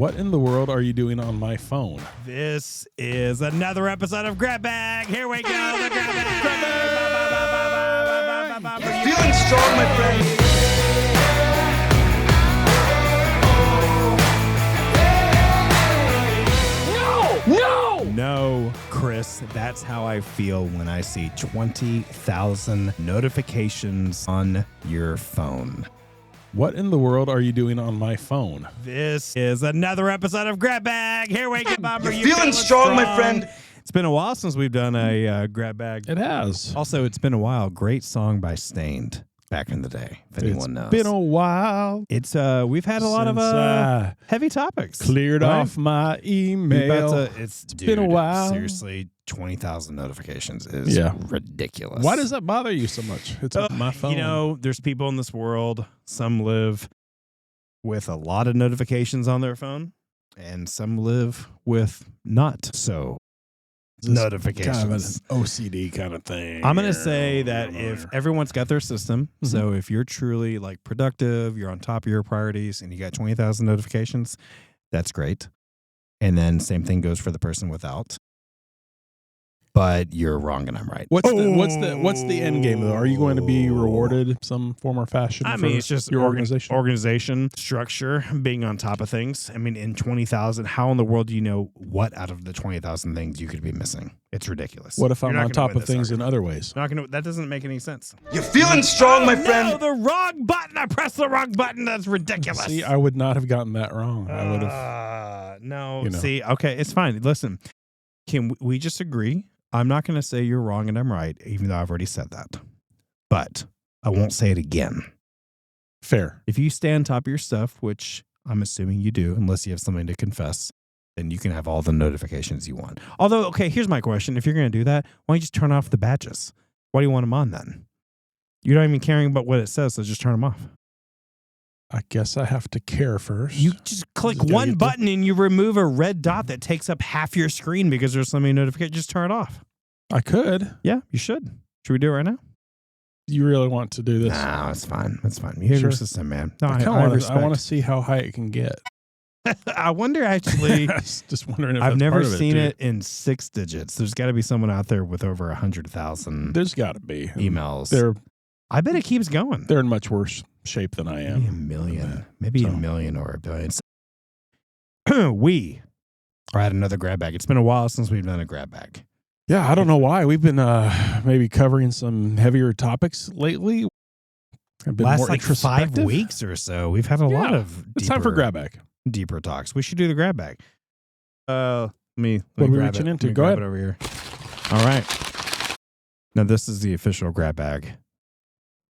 What in the world are you doing on my phone? This is another episode of Grab Bag. Here we go. The Grab Bag. You're feeling strong, my friend. No, Chris, that's how I feel when I see 20,000 notifications on your phone. What in the world are you doing on my phone? This is another episode of Grab Bag. Here we go, Bumper. You're feeling strong, my friend. It's been a while since we've done a Grab Bag. It has. Also, it's been a while. Great song by Stained back in the day, if anyone knows. It's been a while. It's we've had a lot of heavy topics. Cleared right? off my email. It's been a while. Seriously, 20,000 notifications is ridiculous. Why does that bother you so much? It's my phone. You know, there's people in this world, some live with a lot of notifications on their phone, and some live with not so notifications. Kind of an OCD kind of thing. I'm going to say that if everyone's got their system, so if you're truly like productive, you're on top of your priorities, and you got 20,000 notifications, that's great. And then same thing goes for the person without. But you're wrong and I'm right. What's the end game though? Are you going to be rewarded some form or fashion? I mean, it's just your organization structure, being on top of things. I mean, in 20,000, how in the world do you know what out of the 20,000 things you could be missing? It's ridiculous. What if I'm on top of things in other ways? That doesn't make any sense. You're feeling strong, my friend. No, the wrong button. I pressed the wrong button. That's ridiculous. See, I would not have gotten that wrong. I would have. No. You know. See, okay, it's fine. Listen, can we just agree? I'm not going to say you're wrong and I'm right, even though I've already said that. But I won't say it again. Fair. If you stay on top of your stuff, which I'm assuming you do, unless you have something to confess, then you can have all the notifications you want. Although, okay, here's my question. If you're going to do that, why don't you just turn off the badges? Why do you want them on then? You're not even caring about what it says, so just turn them off. I guess I have to care first. You just click one button and you remove a red dot that takes up half your screen because there's so many notifications. Just turn it off. I could. Yeah, you should. Should we do it right now? You really want to do this? No, it's fine. It's fine. You have your system, man. No, I want to see how high it can get. I wonder, actually. Just wondering if I've never seen it in 6 digits. There's got to be someone out there with over 100,000. There's got to be emails. I bet it keeps going. They're in much worse shape than I am. Maybe a million. Maybe a million or a billion. We are at another grab bag. It's been a while since we've done a grab bag. Yeah, I don't know why. We've been maybe covering some heavier topics lately. Last like 5 weeks or so, we've had a lot of it's time for grab bag. Deeper talks. We should do the grab bag. What are we reaching into? Go ahead. It over here. All right. Now this is the official grab bag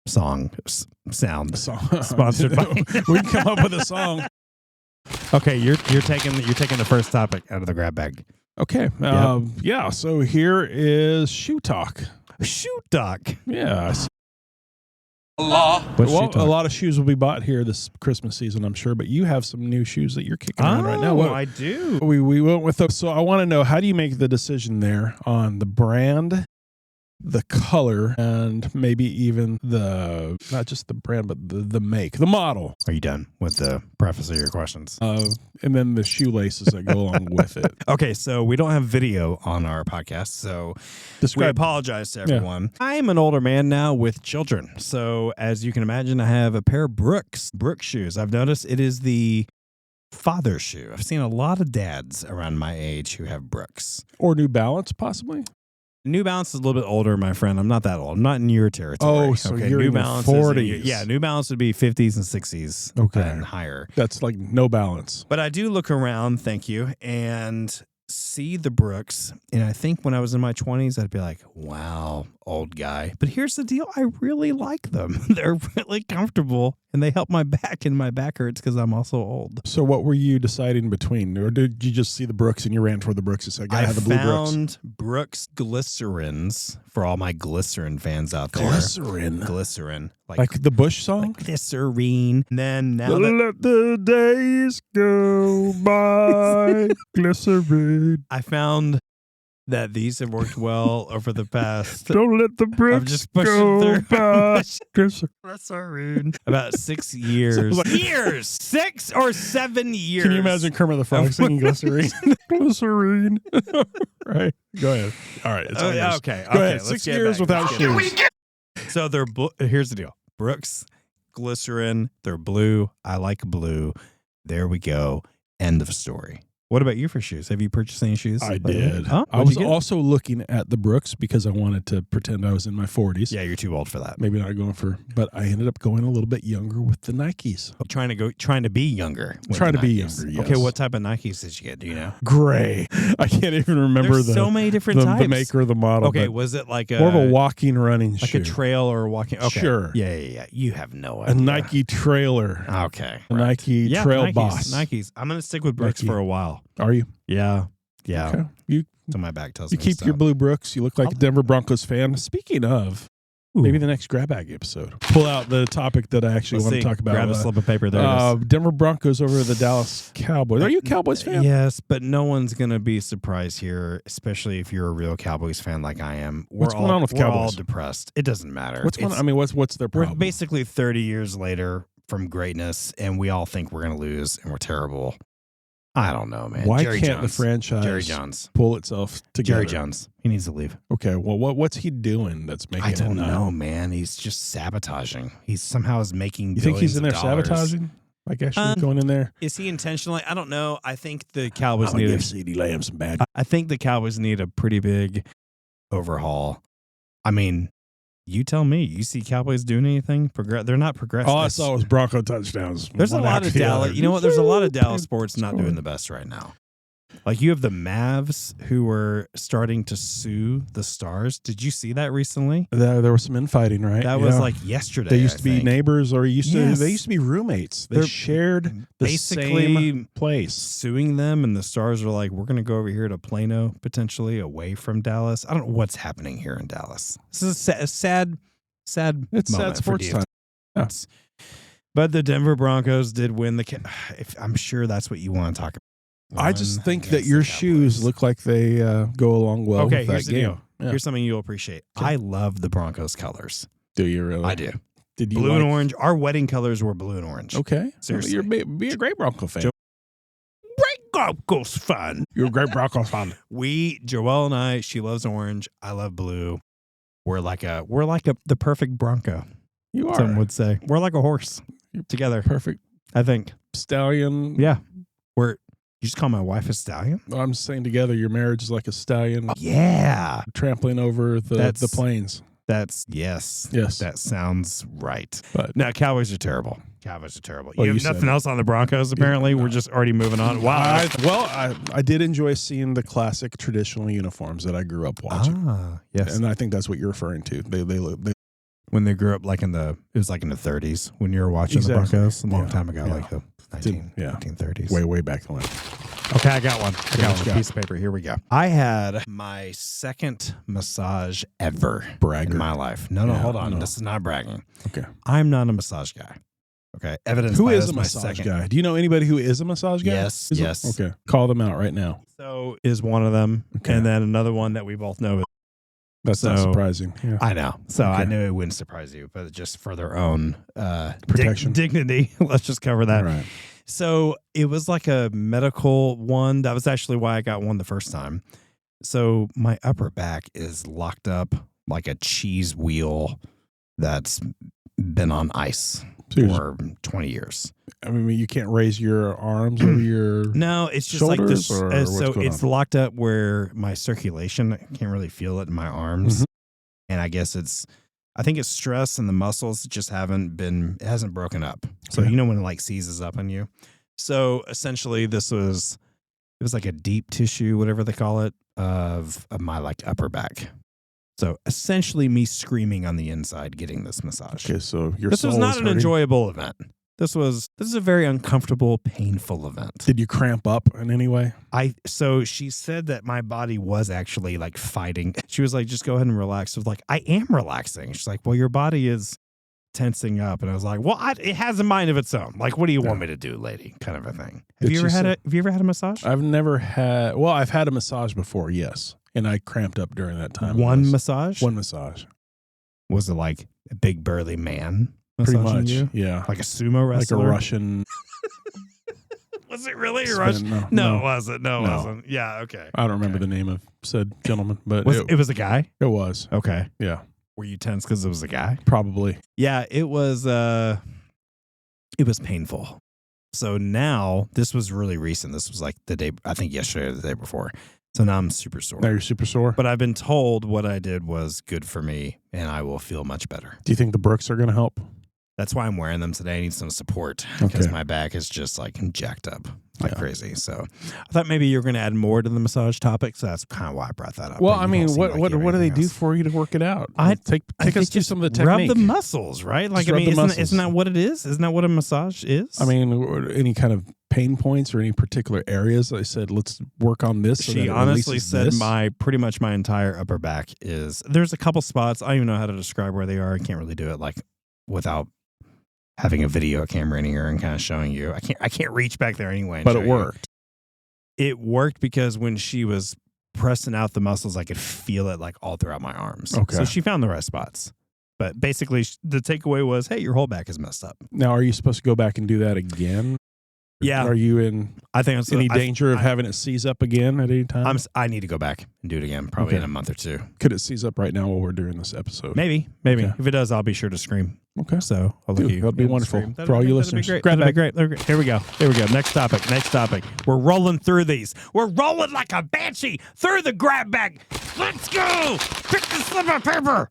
sound sponsored by. We can come up with a song. Okay, you're taking the first topic out of the grab bag. Okay. Yeah. So here is shoe talk. Shoe talk. Yeah. A shoe lot of shoes will be bought here this Christmas season, I'm sure. But you have some new shoes that you're kicking around right now. Well, I do. We went with those. So I want to know, how do you make the decision there on the brand, the color, and maybe even not just the brand, but the make, the model? Are you done with the preface of your questions? And then the shoelaces that go along with it. Okay, so we don't have video on our podcast, so we apologize to everyone. Yeah. I'm an older man now with children, so as you can imagine, I have a pair of Brooks shoes. I've noticed it is the father shoe. I've seen a lot of dads around my age who have Brooks. Or New Balance, possibly? New Balance is a little bit older, my friend. I'm not that old. I'm not in your territory. Oh, so you're New in Balance 40s. Yeah, New Balance would be 50s and 60s and higher. That's like no balance. But I do look around, thank you, and see the Brooks. And I think when I was in my 20s, I'd be like, wow, old guy. But here's the deal. I really like them. They're really comfortable, and they help my back, and my back hurts because I'm also old. So what were you deciding between? Or did you just see the Brooks and you ran toward the Brooks and said, I have the blue Brooks? I found Brooks glycerins for all my glycerin fans out there. Glycerin. Like the Bush song? Like glycerine. And then now let the days go by. Glycerin. I found that these have worked well over the past. Don't let the bricks I'm just pushing go through. by. That's so rude. About 6 years. 6 or 7 years. Can you imagine Kermit the Frog singing Glycerine? Glycerine. Right. Go ahead. All right. It's all yours. Okay. Go ahead. Let's 6 get years back. without shoes. So they're here's the deal. Brooks, Glycerin, they're blue. I like blue. There we go. End of story. What about you for shoes? Have you purchased any shoes? I did. Huh? I was also looking at the Brooks because I wanted to pretend I was in my 40s. Yeah, you're too old for that. Maybe not going for, but I ended up going a little bit younger with the Nikes. Trying to be younger. Trying to be younger, yes. Okay, what type of Nikes did you get? Do you know? Gray. I can't even remember so many different types. The maker of the model. Okay, was it like more of a walking running like shoe? a trail or walking? Okay. Sure. Yeah. You have no idea. A Nike trailer. Okay. A Nike Trail Boss. Nikes. I'm going to stick with Brooks for a while. Are you? Yeah. Okay. So my back tells you me keep so. your blue Brooks. You look like a Denver Broncos fan. Speaking of, maybe the next grab bag episode. Pull out the topic that I actually want to talk about. Grab a slip of paper there. Denver Broncos over the Dallas Cowboys. Are you a Cowboys fan? Yes, but no one's going to be surprised here, especially if you're a real Cowboys fan like I am. What's going on with Cowboys? We're all depressed. It doesn't matter. What's going on? I mean, what's their problem? We're basically 30 years later from greatness, and we all think we're going to lose, and we're terrible. I don't know, man. Why Jerry can't Jones. the franchise Jerry Jones. pull itself together? Jerry Jones. He needs to leave. Okay, well, what's he doing that's making I don't it know, man. He's just sabotaging. He somehow is making You think he's in there dollars. sabotaging? Like actually going in there? Is he intentionally? I don't know. I think the Cowboys need need CeeDee Lamb some bad. I think the Cowboys need a pretty big overhaul. I mean, you tell me. You see Cowboys doing anything? They're not progressing. All I saw was Bronco touchdowns. There's a lot of Dallas. You know what? There's a lot of Dallas sports not doing the best right now. Like you have the Mavs who are starting to sue the Stars. Did you see that recently? There was some infighting, right? That was like yesterday. They used to be neighbors, or they used to be roommates. They They're shared the same place. Suing them, and the Stars are like, "We're going to go over here to Plano, potentially away from Dallas." I don't know what's happening here in Dallas. This is a sad It's moment sad sports for time. Yeah. But the Denver Broncos did win I'm sure that's what you want to talk about. I just think that your shoes look like they go along well with that here's the game. deal. Yeah. Here's something you'll appreciate. Okay. I love the Broncos colors. Do you really? I do. Did you blue and orange. Our wedding colors were blue and orange. Okay. Seriously. You're be a great Bronco fan. Great Broncos fan. You're a great Broncos fan. Joelle and I, she loves orange. I love blue. We're like the perfect Bronco. You are. Some would say. We're like a horse together. Perfect. I think. Stallion. Yeah. You just call my wife a stallion? I'm just saying together, your marriage is like a stallion. Yeah. Trampling over the plains. Yes. That sounds right. But now, Cowboys are terrible. Well, You have nothing else on the Broncos, apparently? We're just already moving on. Wow. I did enjoy seeing the classic traditional uniforms that I grew up watching. Yes. And I think that's what you're referring to. They when they grew up it was like in the 30s when you were watching the Broncos a long time ago, like the 1930s. Way back when. Okay, I got one. A piece of paper. Here we go. I had my second massage ever in my life. No, hold on. No. This is not bragging. Okay. I'm not a massage guy. Okay. Evidence. Who is a massage guy? Do you know anybody who is a massage guy? Yes. Okay. Call them out right now. So is one of them. Okay. And then another one that we both know. That's not surprising. Yeah. I know. So I knew it wouldn't surprise you, but just for their own protection, dignity. Let's just cover that. Right. So it was like a medical one. That was actually why I got one the first time. So my upper back is locked up like a cheese wheel that's been on ice for 20 years. I mean, you can't raise your arms or your No, it's just like this. So it's on? locked up where my circulation, I can't really feel it in my arms. Mm-hmm. And I guess I think it's stress and the muscles just it hasn't broken up. So you know when it like seizes up on you. So essentially it was like a deep tissue, whatever they call it, of my like upper back. So essentially me screaming on the inside getting this massage. Okay, so this was not an enjoyable event. This is a very uncomfortable, painful event. Did you cramp up in any way? So she said that my body was actually like fighting. She was like, just go ahead and relax. I was like, I am relaxing. She's like, well, your body is tensing up. And I was like, well, it has a mind of its own. Like, what do you want me to do, lady? Kind of a thing. Have you ever had a massage? I've never had, I've had a massage before. Yes. and I cramped up during that time. One massage? One massage. Was it like a big burly man? Pretty massaging much, you? yeah. Like a sumo wrestler? Like a Russian. Was it really a Russian? No, it wasn't. No, it wasn't. Yeah, okay. I don't remember the name of said gentleman, but it was a guy? It was. Okay. Yeah. Were you tense because it was a guy? Probably. Yeah, it was painful. So now, this was really recent. This was like the day, I think yesterday or the day before. So now I'm super sore. Now you're super sore? But I've been told what I did was good for me, and I will feel much better. Do you think the Brooks are going to help? That's why I'm wearing them today. I need some support because my back is just like jacked up like crazy. So I thought maybe you were going to add more to the massage topic. So that's kind of why I brought that up. Well, I mean, what do they do for you to work it out? Take us through some of the technique. Rub the muscles, right? Like, isn't that what it is? Isn't that what a massage is? I mean, any kind of pain points or any particular areas? I said, let's work on this. She honestly said pretty much my entire upper back is, there's a couple spots. I don't even know how to describe where they are. I can't really do it like without having a video camera in here and kind of showing you. I can't reach back there anyway. But it worked. It worked because when she was pressing out the muscles, I could feel it like all throughout my arms. Okay. So she found the right spots. But basically, the takeaway was, hey, your whole back is messed up. Now, are you supposed to go back and do that again? Yeah. Are you in any danger of having it seize up again at any time? I need to go back and do it again, probably in a month or two. Could it seize up right now while we're doing this episode? Maybe. Okay. If it does, I'll be sure to scream. Okay. So I'll look at you. That'd be wonderful for all you listeners. That'd be great. Here we go. Next topic. We're rolling through these. We're rolling like a banshee through the grab bag. Let's go. Pick the slip of paper.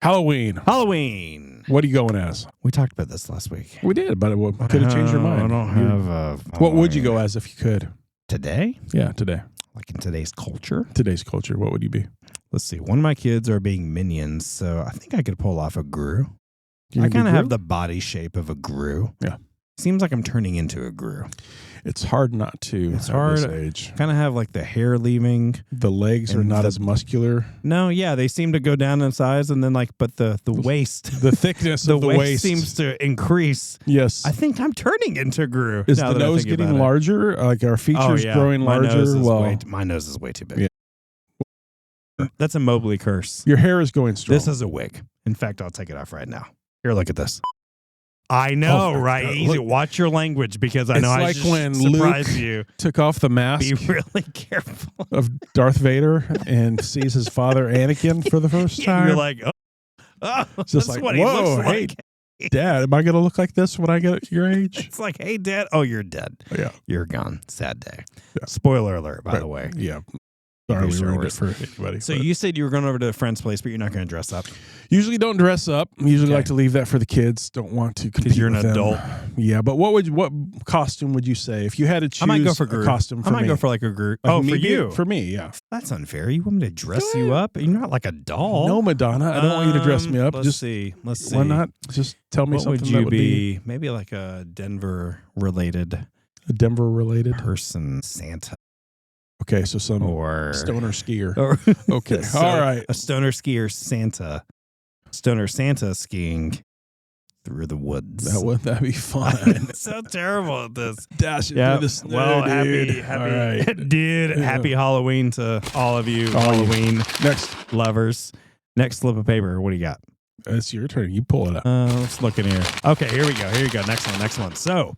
Halloween. What are you going as? We talked about this last week. We did, but it could have changed your mind. I don't have what would you go as if you could? Today? Yeah, today. Like in today's culture? Today's culture, what would you be? Let's see. One of my kids are being minions, so I think I could pull off a Gru. I kind of have the body shape of a Gru. Yeah. Seems like I'm turning into a Gru. It's hard not to. It's hard. At this age. Kind of have like the hair leaving. The legs are not as muscular. No, yeah, they seem to go down in size, and then but the waist, the thickness of the waist seems to increase. Yes, I think I'm turning into Gru. Is the nose getting larger? Like our features growing larger? My nose is way too big. Yeah. That's a Mobley curse. Your hair is going strong. This is a wig. In fact, I'll take it off right now. Here, look at this. I know, right? Easy. Watch your language because I know I like when surprise Luke you. Took off the mask. Be really careful of Darth Vader and sees his father Anakin for the first time. You're like, just like, what whoa, hey, like. Dad, am I going to look like this when I get your age? It's like, hey, Dad, oh, you're dead. Yeah, you're gone. Sad day. Yeah. Spoiler alert, by the way. Yeah. Sorry, we ruined it for anybody. So you said you were going over to a friend's place, but you're not going to dress up? Usually don't dress up. Usually like to leave that for the kids. Don't want to compete because you're an with adult. Them. Yeah, but what costume would you say if you had to choose? I might go for a costume. For I might me. go for like a Gru. Like for you? For me, yeah. That's unfair. You want me to dress you up? You're not like a doll. No, Madonna. I don't want you to dress me up. Let's see. Why not? Just tell me what something. Would you that would be maybe like a Denver related person, Santa. Okay, so some stoner skier. Okay, so all right. A stoner skier Santa. Stoner Santa skiing through the woods. That'd be fun. I'm so terrible at this. Dashing through the snow, well, dude. Happy Halloween to all of you Halloween next lovers. Next slip of paper. What do you got? It's your turn. You pull it up. Let's look in here. Okay, here we go. Next one. So,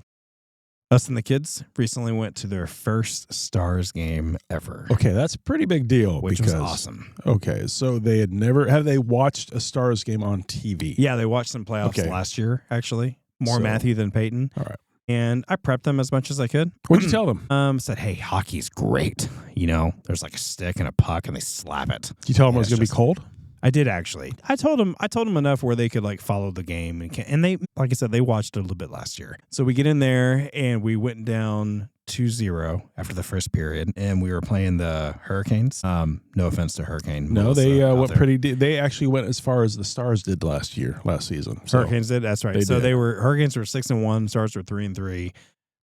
us and the kids recently went to their first Stars game ever. Okay, that's a pretty big deal. Which was awesome. Okay, so they had have they watched a Stars game on TV? Yeah, they watched some playoffs last year, actually. More Matthew than Peyton. All right. And I prepped them as much as I could. What'd you tell them? Said, hey, hockey's great. You know, there's like a stick and a puck and they slap it. Did you tell them it was going to be cold? I did actually. I told them enough where they could like follow the game and they, like I said, they watched it a little bit last year. So we get in there and we went down 2-0 after the first period, and we were playing the Hurricanes. No offense to Hurricane. No, they went pretty. They actually went as far as the Stars did last season. So Hurricanes did. That's right. Hurricanes were 6-1. Stars were 3-3.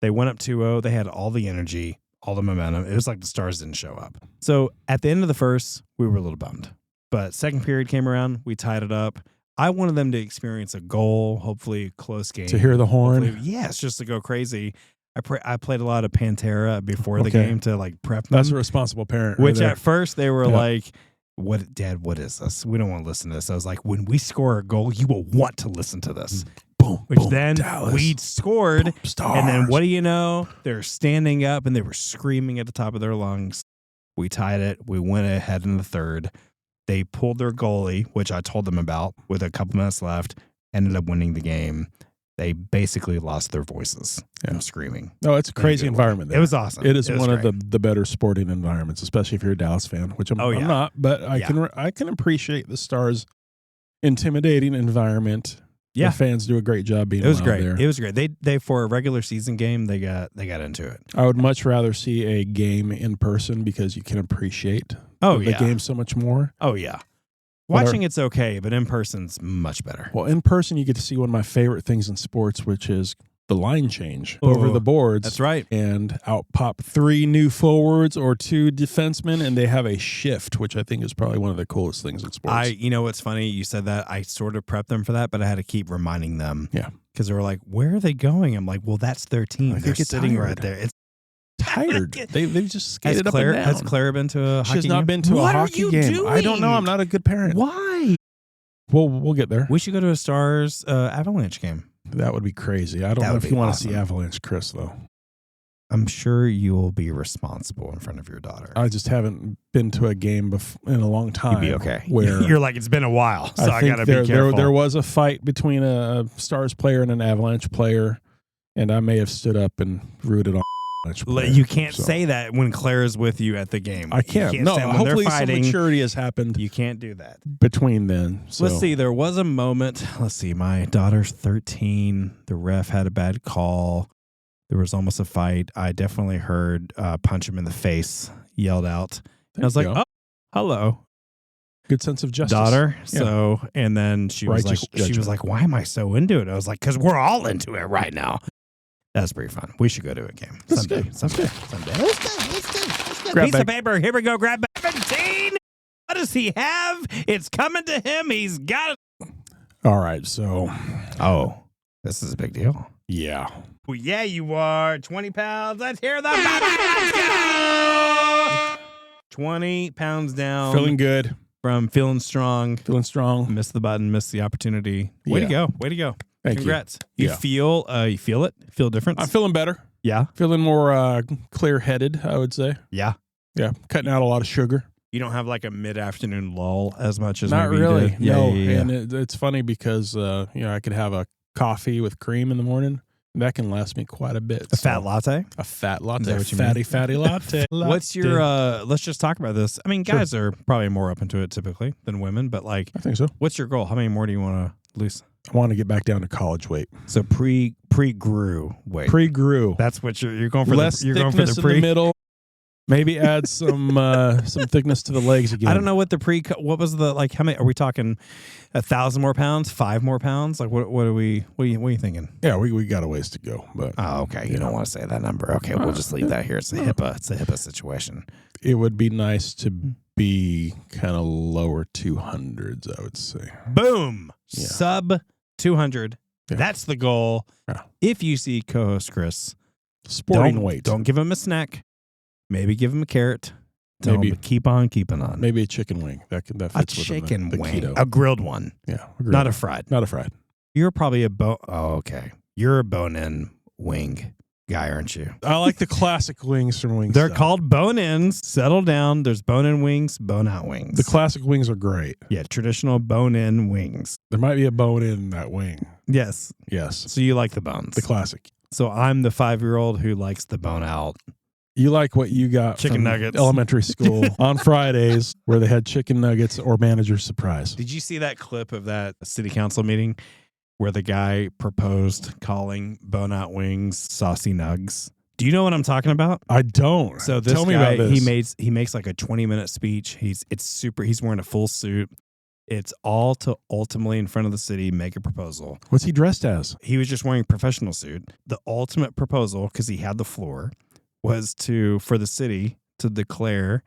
They went up 2-0. They had all the energy, all the momentum. It was like the Stars didn't show up. So at the end of the first, we were a little bummed. But second period came around, we tied it up. I wanted them to experience a goal, hopefully a close game. To hear the horn? Yes, just to go crazy. I I played a lot of Pantera before the game to like prep them. That's a responsible parent. Which at first they were like, "What, Dad? What is this? We don't want to listen to this." I was like, "When we score a goal, you will want to listen to this." Boom. Which boom, then Dallas. we scored, Boom, stars. and then what do you know? They're standing up and they were screaming at the top of their lungs. We tied it. We went ahead in the third. They pulled their goalie, which I told them about, with a couple minutes left. Ended up winning the game. They basically lost their voices from screaming. No, it's a crazy environment there. It was awesome. It is one of the better sporting environments, especially if you're a Dallas fan, which I'm not, but I can appreciate the Stars' intimidating environment. Yeah, the fans do a great job being. It was great. There. It was great. They for a regular season game, they got into it. I would much rather see a game in person because you can appreciate the game so much more. Oh yeah. Watching it's okay, but in person's much better. Well, in person you get to see one of my favorite things in sports, which is the line change over the boards. That's right. And out pop 3 new forwards or 2 defensemen, and they have a shift, which I think is probably one of the coolest things in sports. You know what's funny? You said that. I sort of prepped them for that, but I had to keep reminding them. Yeah. Because they were like, where are they going? I'm like, well, that's their team. They're sitting right there. It's tired. They've just skated up and down. Has Claire been to a hockey game? She has not been to a hockey game. Doing? I don't know. I'm not a good parent. Why? Well, we'll get there. We should go to a Stars Avalanche game. That would be crazy. I don't know if you want to see Avalanche, Chris, though. I'm sure you'll be responsible in front of your daughter. I just haven't been to a game in a long time. You'd be okay. Where you're like, it's been a while, so I got to be careful. There was a fight between a Stars player and an Avalanche player, and I may have stood up and rooted on Avalanche player. You can't say that when Claire is with you at the game. I can't. No, hopefully some maturity has happened. You can't do that. Between then. So. Let's see. There was a moment. Let's see. My daughter's 13. The ref had a bad call. There was almost a fight. I definitely heard punch him in the face, yelled out. And I was like, oh, hello. Good sense of justice. Daughter. Yeah. So, and then she was like, why am I so into it? I was like, because we're all into it right now. That's pretty fun. We should go to a game. Someday. Let's go. Grab piece of paper. Here we go. Grab 17. What does he have? It's coming to him. He's got it. All right. So. Oh, this is a big deal. Yeah. Well, yeah, you are. 20 pounds. Let's hear the let's go. 20 pounds down. Feeling good. From feeling strong. Feeling strong. Missed the button. Missed the opportunity. Way to go. Way to go. Congrats. You feel it? Feel a difference? I'm feeling better. Yeah. Feeling more clear-headed, I would say. Yeah. Yeah. Cutting out a lot of sugar. You don't have like a mid-afternoon lull as much as not maybe really. You did. No. Yeah. And it's funny because I could have a coffee with cream in the morning. That can last me quite a bit. A fat latte? A fat latte. Is that what you fatty latte. What's your, let's just talk about this. I mean, guys are probably more up into it typically than women, but like, I think so. What's your goal? How many more do you want to lose? I want to get back down to college weight. So pre-grew weight. Pre-grew. That's what you're going for. Less you're thickness going for the pre in the middle. Maybe add some thickness to the legs again. I don't know what what was the, like, how many, are we talking 1,000 more pounds, 5 more pounds? Like what are you thinking? Yeah, we got a ways to go, but. Oh, okay. You don't want to say that number. Okay. We'll just leave that here. It's a HIPAA situation. It would be nice to be kind of lower 200s, I would say. Boom. Yeah. Sub 200. Yeah. That's the goal. Yeah. If you see co-host Chris, sporting weight. Don't give him a snack. Maybe give him a carrot. Tell him to keep on keeping on. Maybe a chicken wing. That fits a chicken the wing. keto. A grilled one. Yeah. Not a fried. Not a fried. You're probably oh, okay. You're a bone-in wing guy, aren't you? I like the classic wings from Wingstop. They're called bone-ins. Settle down. There's bone-in wings, bone-out wings. The classic wings are great. Yeah, traditional bone-in wings. There might be a bone in that wing. Yes. Yes. So you like the bones. The classic. So I'm the 5-year-old who likes the bone out. You like what you got chicken from nuggets elementary school on Fridays where they had chicken nuggets or manager's surprise. Did you see that clip of that city council meeting where the guy proposed calling bone out wings saucy nugs? Do you know what I'm talking about? I don't. So this Tell me guy, about this. he makes like a 20-minute speech. He's wearing a full suit. It's all to ultimately in front of the city make a proposal. What's he dressed as? He was just wearing a professional suit. The ultimate proposal, because he had the floor, was for the city to declare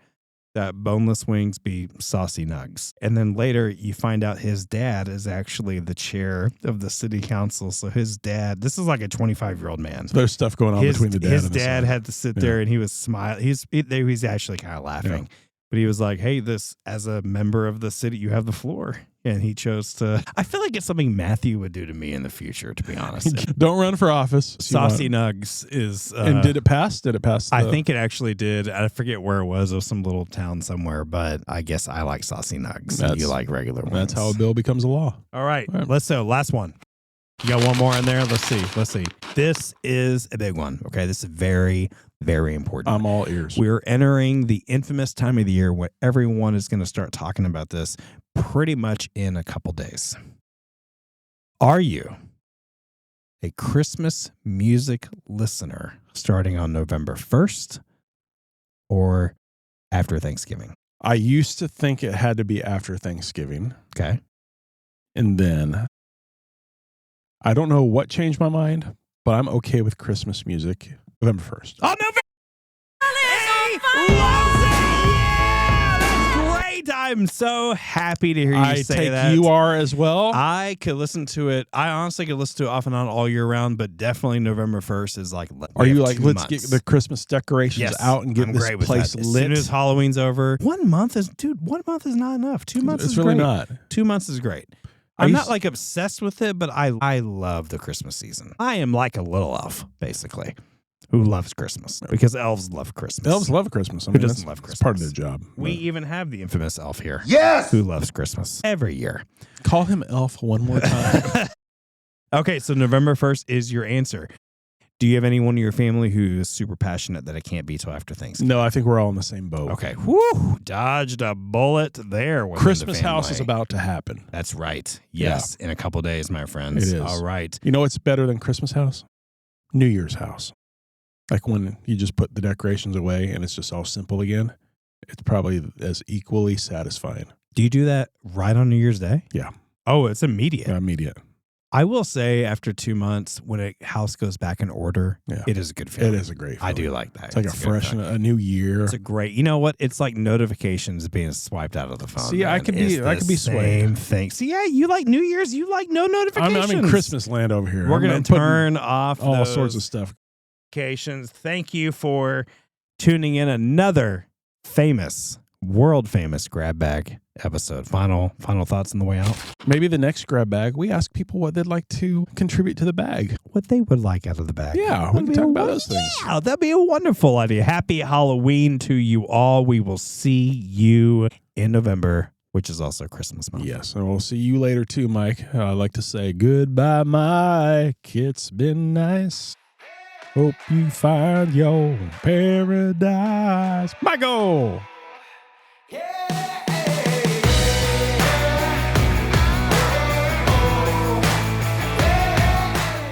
that boneless wings be saucy nugs. And then later you find out his dad is actually the chair of the city council. So his dad, this is like a 25-year-old man. So there's stuff going on between the dad and his dad had to sit there and he was smiling. He's actually kind of laughing. Yeah. But he was like, hey, this, as a member of the city, you have the floor. And he chose to. I feel like it's something Matthew would do to me in the future, to be honest. Don't run for office. Saucy Nugs is. And did it pass? Did it pass? I think it actually did. I forget where it was. It was some little town somewhere. But I guess I like Saucy Nugs. And you like regular ones. That's how a bill becomes a law. All right. Let's go. Last one. You got one more in there? Let's see. This is a big one. Okay. This is very, very important. I'm all ears. We're entering the infamous time of the year where everyone is going to start talking about this pretty much in a couple days. Are you a Christmas music listener starting on November 1st or after Thanksgiving? I used to think it had to be after Thanksgiving. Okay. And then I don't know what changed my mind, but I'm okay with Christmas music November 1st. Oh, November! He loves it! Yeah! That's great! I'm so happy to hear you say that. I take you are as well. I could listen to it. I honestly could listen to it off and on all year round, but definitely November 1st is like, are you like, let's get the Christmas decorations out and get this place lit? As soon as Halloween's over. 1 month is not enough. 2 months is really great. Not. 2 months is great. I'm not like obsessed with it, but I love the Christmas season. I am like a little elf, basically, who loves Christmas because elves love Christmas. Elves love Christmas. Who doesn't love Christmas? It's part of their job. We even have the infamous elf here. Yes! Who loves Christmas every year. Call him elf one more time. Okay, so November 1st is your answer. Do you have anyone in your family who is super passionate that it can't be till after Thanksgiving? No, I think we're all in the same boat. Okay. Whew, dodged a bullet there. Christmas house is about to happen. That's right. Yes, in a couple days, my friends. It is. All right. You know what's better than Christmas house? New Year's house. Like when you just put the decorations away and it's just all simple again. It's probably as equally satisfying. Do you do that right on New Year's Day? Yeah. Oh, it's immediate. Yeah, immediate. I will say after 2 months, when a house goes back in order, it is a good feeling. It is a great feeling. I do like that. It's like a new year. It's a great, you know what? It's like notifications being swiped out of the phone. See, I could be swayed. Same thing. See, yeah, you like New Year's, you like no notifications. I'm in Christmas land over here. We're going to turn off all sorts of stuff. Notifications. Thank you for tuning in another world famous grab bag episode. Final thoughts on the way out. Maybe the next grab bag, we ask people what they'd like to contribute to the bag. What they would like out of the bag. Yeah, we can talk about those things. Yeah, that'd be a wonderful idea. Happy Halloween to you all. We will see you in November, which is also Christmas month. Yes, and we'll see you later too, Mike. I'd like to say goodbye, Mike. It's been nice. Hope you find your paradise. Michael!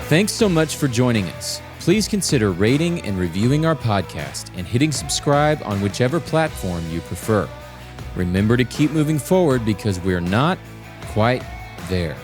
Thanks so much for joining us. Please consider rating and reviewing our podcast and hitting subscribe on whichever platform you prefer. Remember to keep moving forward because we're not quite there.